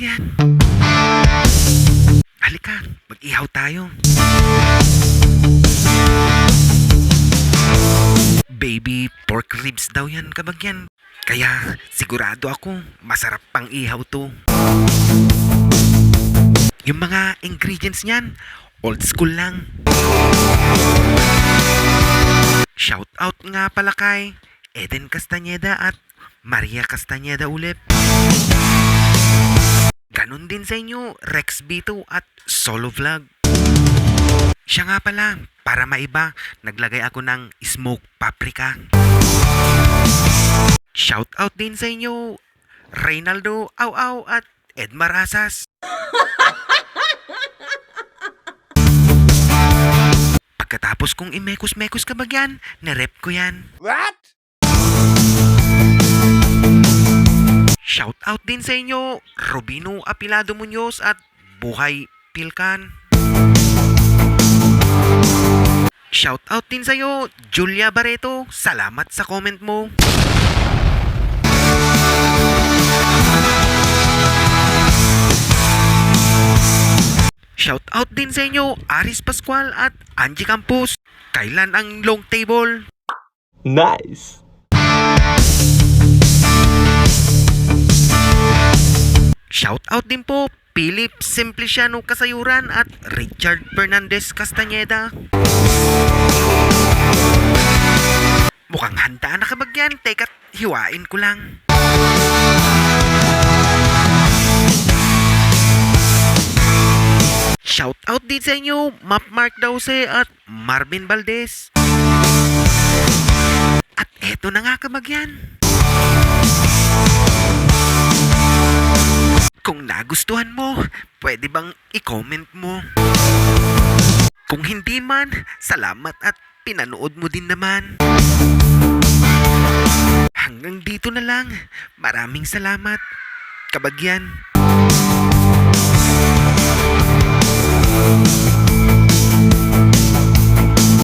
kabagyan. Halika, mag-ihaw tayo. Baby pork ribs daw yan, kabagyan. Kaya sigurado ako masarap pang ihaw to. Yung mga ingredients niyan, old school lang. Shout out nga pala kay Eden Castañeda at Maria Castañeda ulit. Ganon din sa inyo, Rex Bito at Solo Vlog. Siya nga pala, para maiba, naglagay ako ng smoked paprika. Shout out din sa inyo, Reynaldo Au Au at Ed Marasas. Pagkatapos kong imekos-mekos kabagyan, narep ko yan. What? Shout out din sa inyo, Robino Apilado Muñoz at Buhay Pilkan. Shout out din sa iyo, Julia Barreto. Salamat sa comment mo. Shout out din sa inyo, Aris Pascual at Angie Campos. Kailan ang long table? Nice. Shout out din po, Philip Simpliciano Kasayuran at Richard Fernandez Castañeda. Mukhang handa na kabagyan, teka't hiwain ko lang. Shout out din sa inyo, Map Mark Dause at Marvin Valdez. At eto na nga kabagyan. Kung nagustuhan mo, pwede bang i-comment mo? Kung hindi man, salamat at pinanood mo din naman. Hanggang dito na lang. Maraming salamat, kabagyan.